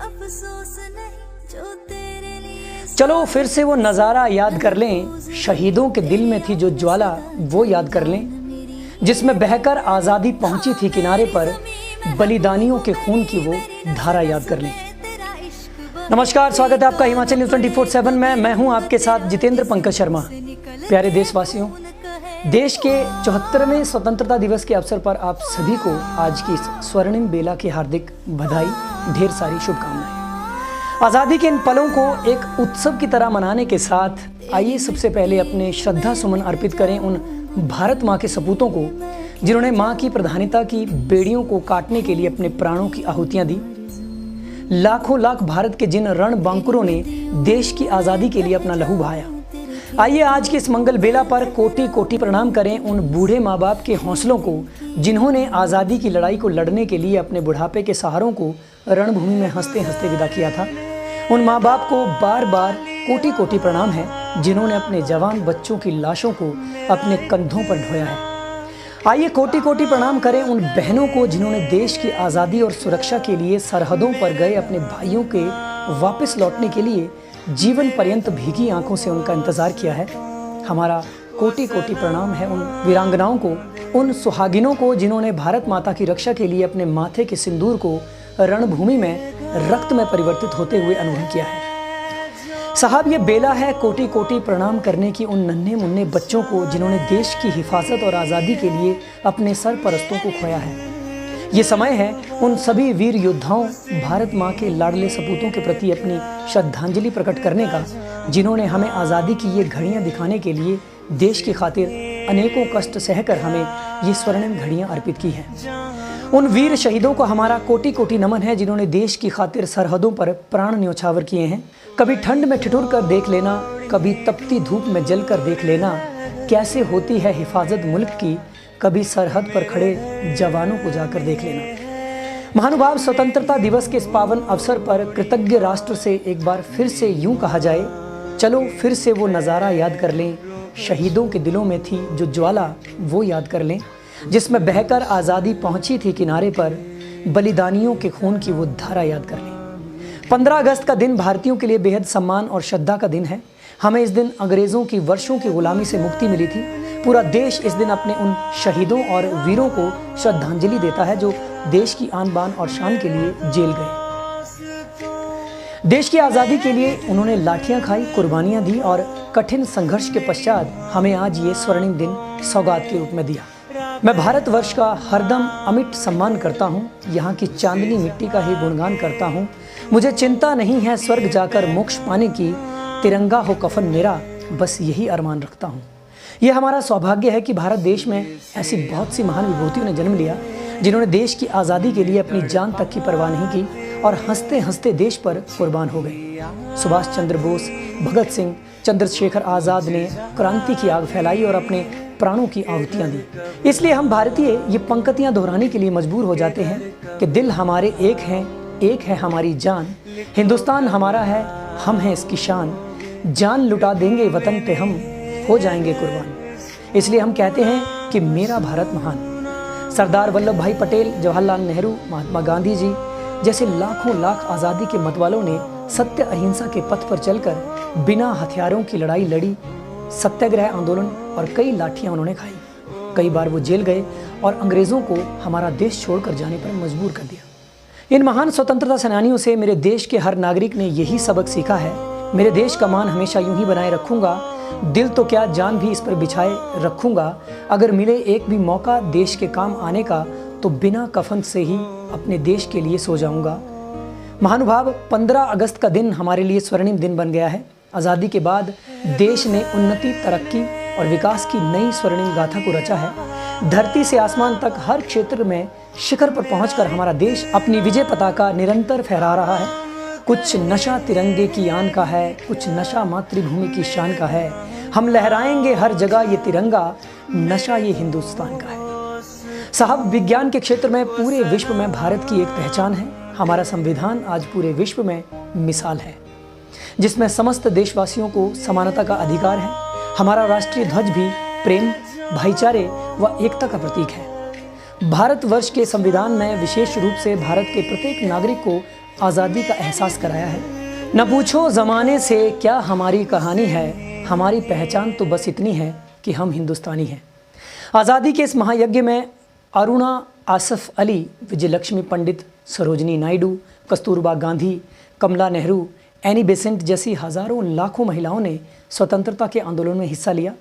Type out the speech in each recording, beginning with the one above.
अफसोस नहीं जो तेरे लिए। चलो फिर से वो नज़ारा याद कर लें, शहीदों के दिल में थी जो ज्वाला वो याद कर लें, जिसमें बहकर आज़ादी पहुंची थी किनारे पर, बलिदानियों के खून की वो धारा याद कर लें। नमस्कार, स्वागत है आपका हिमाचल न्यूज़ 24/7 में। मैं हूं आपके साथ जितेंद्र पंकज शर्मा। प्यारे देशवासियों, देश के 74वें स्वतंत्रता दिवस के अवसर पर आप सभी को आज की इस स्वर्णिम बेला की हार्दिक बधाई, ढेर सारी शुभकामनाएं। आज़ादी के इन पलों को एक उत्सव की तरह मनाने के साथ आइए सबसे पहले अपने श्रद्धा सुमन अर्पित करें उन भारत माँ के सपूतों को, जिन्होंने माँ की प्रधानिता की बेड़ियों को काटने के लिए अपने प्राणों की आहुतियाँ दी। लाखों लाख भारत के जिन रणबांकुरों ने देश की आज़ादी के लिए अपना लहू बहाया। आइए आज की इस मंगल बेला पर कोटि कोटि प्रणाम करें उन बूढ़े माँ बाप के हौसलों को, जिन्होंने आज़ादी की लड़ाई को लड़ने के लिए अपने बुढ़ापे के सहारों को रणभूमि में हंसते हंसते विदा किया था। उन माँ बाप को बार बार कोटि कोटि प्रणाम है, जिन्होंने अपने जवान बच्चों की लाशों को अपने कंधों पर ढोया है। आइए कोटि कोटि प्रणाम करें उन बहनों को, जिन्होंने देश की आज़ादी और सुरक्षा के लिए सरहदों पर गए अपने भाइयों के वापस लौटने के लिए जीवन पर्यंत भीगी आंखों से उनका इंतज़ार किया है। हमारा कोटि कोटि प्रणाम है उन वीरांगनाओं को, उन सुहागिनों को, जिन्होंने भारत माता की रक्षा के लिए अपने माथे के सिंदूर को रणभूमि में रक्त में परिवर्तित होते हुए अनुभव किया है। साहब, ये बेला है कोटि कोटि प्रणाम करने की उन नन्हे मुन्ने बच्चों को, जिन्होंने देश की हिफाजत और आज़ादी के लिए अपने सरपरस्तों को खोया है। ये समय है उन सभी वीर योद्धाओं, भारत माँ के लाडले सपूतों के प्रति अपनी श्रद्धांजलि प्रकट करने का, जिन्होंने हमें आज़ादी की ये घड़ियाँ दिखाने के लिए देश की खातिर अनेकों कष्ट सहकर हमें ये स्वर्णिम घड़ियाँ अर्पित की हैं। उन वीर शहीदों को हमारा कोटि कोटि नमन है, जिन्होंने देश की खातिर सरहदों पर प्राण न्योछावर किए हैं। कभी ठंड में ठिठुर कर देख लेना, कभी तपती धूप में जल कर देख लेना, कैसे होती है हिफाजत मुल्क की, कभी सरहद पर खड़े जवानों को जाकर देख लेना। महानुभाव, स्वतंत्रता दिवस के इस पावन अवसर पर कृतज्ञ राष्ट्र से एक बार फिर से यूं कहा जाए, चलो फिर से वो नज़ारा याद कर लें, शहीदों के दिलों में थी जो ज्वाला वो याद कर लें, जिसमें बहकर आज़ादी पहुंची थी किनारे पर, बलिदानियों के खून की वो धारा याद कर लें। 15 अगस्त का दिन भारतीयों के लिए बेहद सम्मान और श्रद्धा का दिन है। हमें इस दिन अंग्रेज़ों की वर्षों की गुलामी से मुक्ति मिली थी। पूरा देश इस दिन अपने उन शहीदों और वीरों को श्रद्धांजलि देता है, जो देश की आन बान और शान के लिए जेल गए। देश की आज़ादी के लिए उन्होंने लाठियां खाई, कुर्बानियां दी और कठिन संघर्ष के पश्चात हमें आज ये स्वर्णिम दिन सौगात के रूप में दिया। मैं भारतवर्ष का हरदम अमिट सम्मान करता हूँ, यहाँ की चांदनी मिट्टी का ही गुणगान करता हूँ। मुझे चिंता नहीं है स्वर्ग जाकर मोक्ष पाने की, तिरंगा हो कफन मेरा, बस यही अरमान रखता हूँ। यह हमारा सौभाग्य है कि भारत देश में ऐसी बहुत सी महान विभूतियों ने जन्म लिया, जिन्होंने देश की आज़ादी के लिए अपनी जान तक की परवाह नहीं की और हंसते हंसते देश पर कुर्बान हो गए। सुभाष चंद्र बोस, भगत सिंह, चंद्रशेखर आज़ाद ने क्रांति की आग फैलाई और अपने प्राणों की आहुतियाँ दी। इसलिए हम भारतीय ये पंक्तियाँ दोहराने के लिए मजबूर हो जाते हैं कि दिल हमारे एक हैं, एक है हमारी जान, हिंदुस्तान हमारा है, हम हैं इसकी शान, जान लुटा देंगे वतन पे हम, हो जाएंगे कुर्बान। इसलिए हम कहते हैं कि मेरा भारत महान। सरदार वल्लभ भाई पटेल, जवाहरलाल नेहरू, महात्मा गांधी जी जैसे लाखों लाख आज़ादी के मतवालों ने सत्य अहिंसा के पथ पर चलकर बिना हथियारों की लड़ाई लड़ी, सत्याग्रह आंदोलन और कई लाठियाँ उन्होंने खाई। कई बार वो जेल गए और अंग्रेज़ों को हमारा देश छोड़कर जाने पर मजबूर कर दिया। इन महान स्वतंत्रता सेनानियों से मेरे देश के हर नागरिक ने यही सबक सीखा है, मेरे देश का मान हमेशा यूं ही बनाए रखूंगा, दिल तो क्या जान भी इस पर बिछाए रखूंगा। अगर मिले एक भी मौका देश के काम आने का, तो बिना कफन से ही अपने देश के लिए सो जाऊंगा। महानुभाव, 15 अगस्त का दिन हमारे लिए स्वर्णिम दिन बन गया है। आज़ादी के बाद देश ने उन्नति, तरक्की और विकास की नई स्वर्णिम गाथा को रचा है। धरती से आसमान तक हर क्षेत्र में शिखर पर पहुंचकर हमारा देश अपनी विजय पताका निरंतर फहरा रहा है। कुछ नशा तिरंगे की आन का है, कुछ नशा मातृभूमि की शान का है। हम लहराएंगे हर जगह ये तिरंगा, नशा ये हिंदुस्तान का है। साहब, विज्ञान के क्षेत्र में पूरे विश्व में भारत की एक पहचान है। हमारा संविधान आज पूरे विश्व में मिसाल है, जिसमें समस्त देशवासियों को समानता का अधिकार है। हमारा राष्ट्रीय ध्वज भी प्रेम, भाईचारे व एकता का प्रतीक है। भारतवर्ष के संविधान में विशेष रूप से भारत के प्रत्येक नागरिक को आज़ादी का एहसास कराया है। न पूछो ज़माने से क्या हमारी कहानी है, हमारी पहचान तो बस इतनी है कि हम हिंदुस्तानी हैं। आज़ादी के इस महायज्ञ में अरुणा, आसफ अली, विजयलक्ष्मी पंडित, सरोजनी नायडू, कस्तूरबा गांधी, कमला नेहरू, एनी बेसेंट जैसी हज़ारों लाखों महिलाओं ने स्वतंत्रता के आंदोलन में हिस्सा लिया।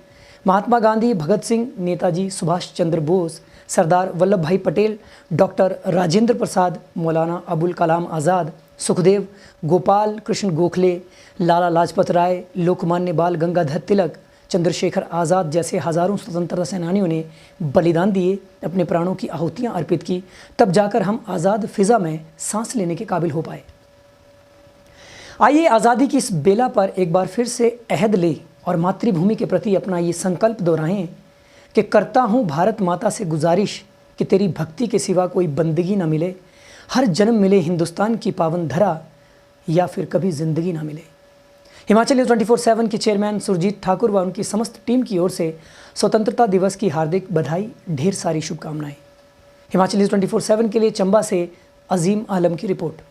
महात्मा गांधी, भगत सिंह, नेताजी सुभाष चंद्र बोस, सरदार वल्लभ भाई पटेल, डॉक्टर राजेंद्र प्रसाद, मौलाना अबुल कलाम आज़ाद, सुखदेव, गोपाल कृष्ण गोखले, लाला लाजपत राय, लोकमान्य बाल गंगाधर तिलक, चंद्रशेखर आज़ाद जैसे हज़ारों स्वतंत्रता सेनानियों ने बलिदान दिए, अपने प्राणों की आहुतियाँ अर्पित की, तब जाकर हम आज़ाद फ़िज़ा में सांस लेने के काबिल हो पाए। आइए आज़ादी की इस बेला पर एक बार फिर से अहद लें और मातृभूमि के प्रति अपना ये संकल्प दोहराएं कि करता हूँ भारत माता से गुजारिश कि तेरी भक्ति के सिवा कोई बंदगी ना मिले, हर जन्म मिले हिंदुस्तान की पावन धरा, या फिर कभी ज़िंदगी ना मिले। हिमाचल न्यूज़ 24/7 के चेयरमैन सुरजीत ठाकुर व उनकी समस्त टीम की ओर से स्वतंत्रता दिवस की हार्दिक बधाई, ढेर सारी शुभकामनाएं। हिमाचल न्यूज़ 24/7 के लिए चंबा से अजीम आलम की रिपोर्ट।